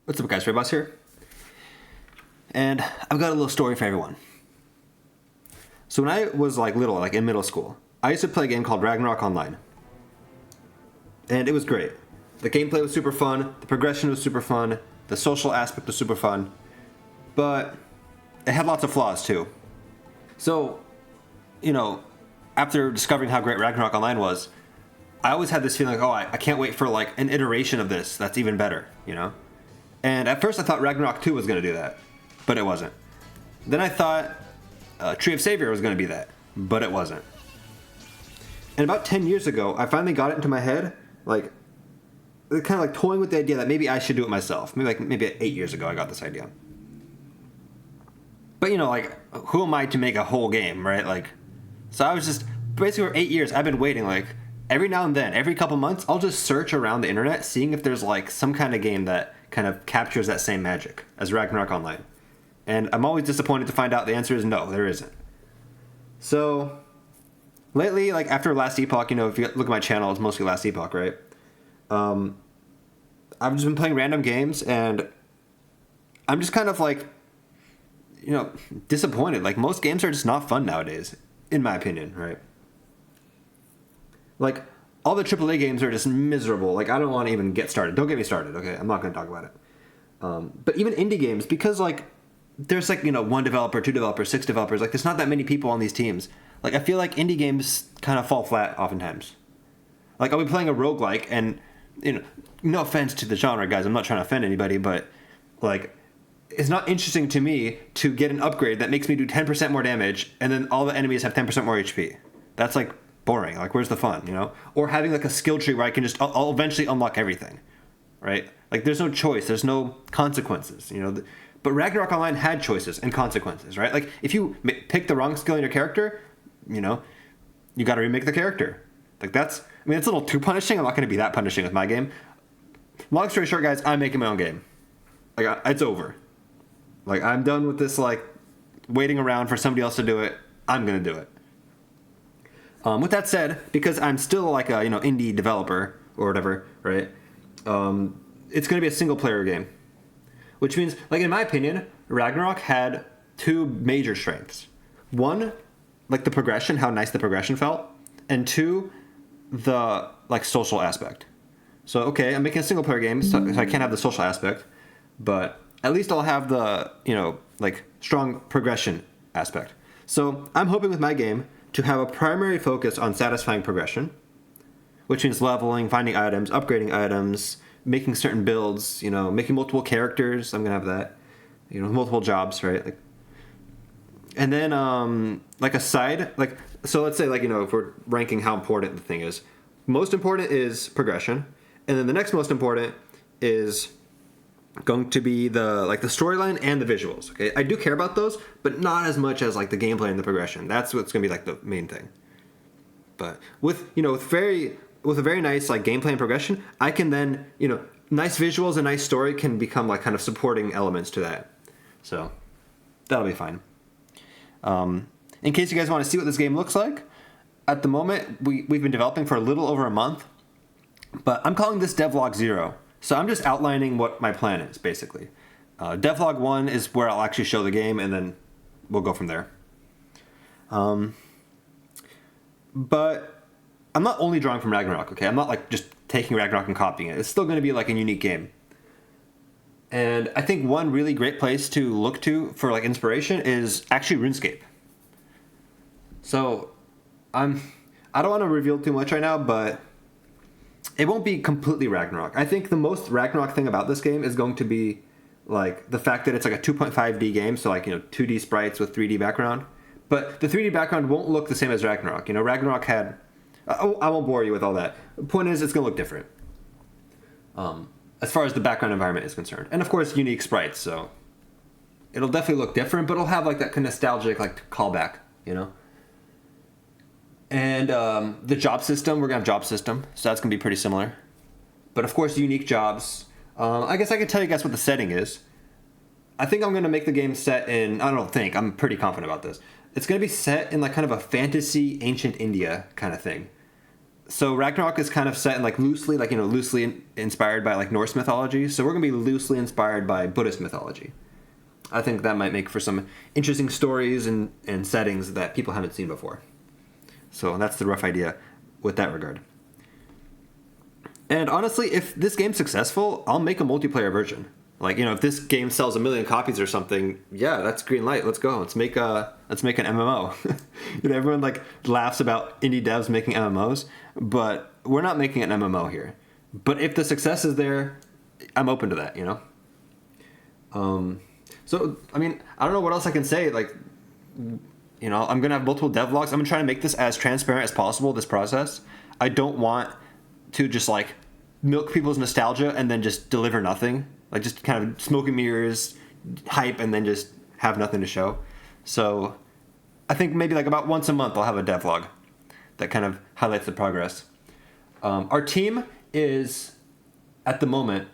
What's up, guys? Rayboss here. And I've got a little story for everyone. So when I was little, in middle school, I used to play a game called Ragnarok Online. And it was great. The gameplay was super fun, the progression was super fun, the social aspect was super fun, but it had lots of flaws too. So, after discovering how great Ragnarok Online was, I always had this feeling I can't wait for an iteration of this that's even better, And at first I thought Ragnarok 2 was going to do that, but it wasn't. Then I thought Tree of Savior was going to be that, but it wasn't. And about 10 years ago, I finally got it into my head, kind of toying with the idea that maybe I should do it myself. Maybe 8 years ago I got this idea. But who am I to make a whole game, right? So I was just, basically for 8 years, I've been waiting, every now and then, every couple months, I'll just search around the internet, seeing if there's some kind of game that kind of captures that same magic as Ragnarok Online. And I'm always disappointed to find out the answer is no, there isn't. So lately, after Last Epoch, if you look at my channel, it's mostly Last Epoch, right? I've just been playing random games, and I'm just kind of disappointed. Most games are just not fun nowadays, in my opinion, right? All the AAA games are just miserable. I don't want to even get started. Don't get me started, okay? I'm not going to talk about it. But even indie games, because, there's, one developer, two developers, six developers. There's not that many people on these teams. I feel like indie games kind of fall flat oftentimes. I'll be playing a roguelike, and, no offense to the genre, guys. I'm not trying to offend anybody, but, it's not interesting to me to get an upgrade that makes me do 10% more damage, and then all the enemies have 10% more HP. That's, boring. Where's the fun, Or having, a skill tree where I can just, I'll eventually unlock everything, right? There's no choice. There's no consequences, But Ragnarok Online had choices and consequences, right? If you pick the wrong skill in your character, you got to remake the character. It's a little too punishing. I'm not going to be that punishing with my game. Long story short, guys, I'm making my own game. It's over. I'm done with this, waiting around for somebody else to do it. I'm going to do it. With that said, because I'm still a indie developer or whatever, right? It's going to be a single player game, which means in my opinion, Ragnarok had two major strengths. One, the progression, how nice the progression felt, and two, the social aspect. So okay, I'm making a single player game, so I can't have the social aspect, but at least I'll have the strong progression aspect. So I'm hoping with my game to have a primary focus on satisfying progression, which means leveling, finding items, upgrading items, making certain builds, making multiple characters. I'm going to have that, multiple jobs, right? And then, a side, so let's say, if we're ranking how important the thing is, most important is progression. And then the next most important is going to be the storyline and the visuals. Okay, I do care about those, but not as much as the gameplay and the progression. That's what's going to be the main thing. But with a very nice gameplay and progression, I can then nice visuals and nice story can become kind of supporting elements to that. So that'll be fine. In case you guys want to see what this game looks like, at the moment we've been developing for a little over a month, but I'm calling this Devlog 0. So I'm just outlining what my plan is, basically. Devlog 1 is where I'll actually show the game, and then we'll go from there. But I'm not only drawing from Ragnarok, okay? I'm not just taking Ragnarok and copying it. It's still going to be a unique game. And I think one really great place to look to for inspiration is actually RuneScape. So I don't want to reveal too much right now, but it won't be completely Ragnarok. I think the most Ragnarok thing about this game is going to be the fact that it's a 2.5D game, so 2D sprites with 3D background. But the 3D background won't look the same as Ragnarok. Ragnarok had... I won't bore you with all that. The point is, it's going to look different. As far as the background environment is concerned. And of course, unique sprites, so it'll definitely look different, but it'll have that kind of nostalgic callback, And the job system, we're going to have job system, so that's going to be pretty similar. But of course, unique jobs. I guess I can tell you guys what the setting is. I think I'm going to make the game set in, I'm pretty confident about this. It's going to be set in kind of a fantasy ancient India kind of thing. So Ragnarok is kind of set in like loosely, like, loosely inspired by like Norse mythology. So we're going to be loosely inspired by Buddhist mythology. I think that might make for some interesting stories and settings that people haven't seen before. So that's the rough idea with that regard. And honestly, if this game's successful, I'll make a multiplayer version. Like, if this game sells 1 million copies or something, yeah, that's green light. Let's go. Let's make an MMO. Everyone like laughs about indie devs making MMOs, but we're not making an MMO here. But if the success is there, I'm open to that. So I mean, I don't know what else I can say. Like, I'm gonna have multiple devlogs. I'm gonna try to make this as transparent as possible. This process. I don't want to just like milk people's nostalgia and then just deliver nothing. Like just kind of smoke and mirrors, hype, and then just have nothing to show. So I think maybe like about once a month I'll have a devlog that kind of highlights the progress. Our team is, at the moment,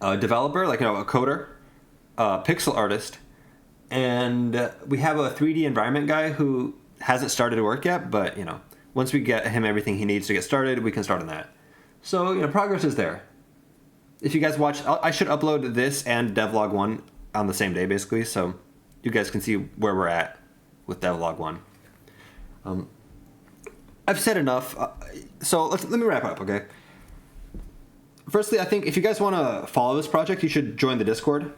a developer, like a coder, a pixel artist, and we have a 3D environment guy who hasn't started work yet, but once we get him everything he needs to get started, we can start on that. So progress is there. If you guys watch, I should upload this and devlog 1 on the same day, basically, so you guys can see where we're at with devlog 1. I've said enough, so let me wrap up, okay? Firstly, I think if you guys want to follow this project, you should join the Discord.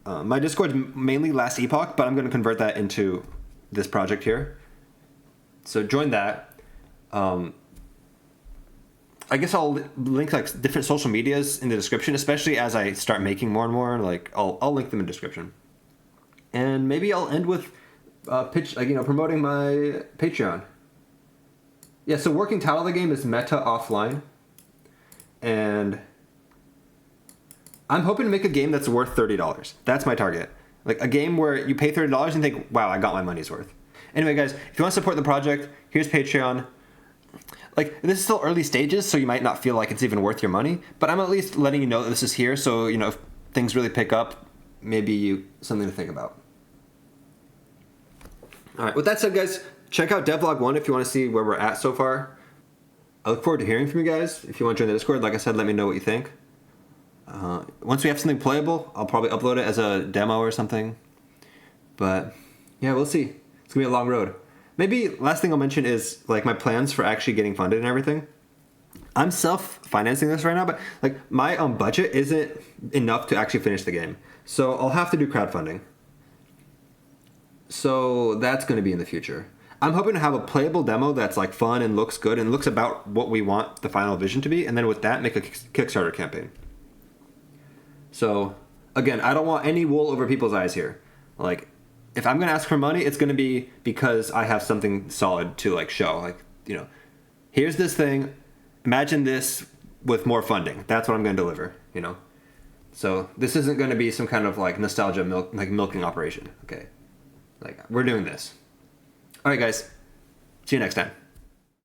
My Discord's mainly Last Epoch, but I'm going to convert that into this project here. So join that. I guess I'll link like different social medias in the description, especially as I start making more and more. Like I'll link them in the description, and maybe I'll end with promoting my Patreon. Yeah, so working title of the game is Meta Offline, and I'm hoping to make a game that's worth $30. That's my target. Like a game where you pay $30 and think, wow, I got my money's worth. Anyway, guys, if you want to support the project, here's Patreon. Like, this is still early stages, so you might not feel like it's even worth your money, but I'm at least letting you know that this is here, so, if things really pick up, maybe something to think about. All right, with that said, guys, check out Devlog 1 if you want to see where we're at so far. I look forward to hearing from you guys. If you want to join the Discord, like I said, let me know what you think. Once we have something playable, I'll probably upload it as a demo or something. But, yeah, we'll see. It's going to be a long road. Maybe last thing I'll mention is like my plans for actually getting funded and everything. I'm self-financing this right now, but like my budget isn't enough to actually finish the game. So I'll have to do crowdfunding. So that's going to be in the future. I'm hoping to have a playable demo that's like fun and looks good and looks about what we want the final vision to be, and then with that make a Kickstarter campaign. So again, I don't want any wool over people's eyes here. Like, if I'm going to ask for money, it's going to be because I have something solid to like show. Like, here's this thing. Imagine this with more funding. That's what I'm going to deliver, So this isn't going to be some kind of like nostalgia milking operation. Okay. Like, we're doing this. All right, guys. See you next time.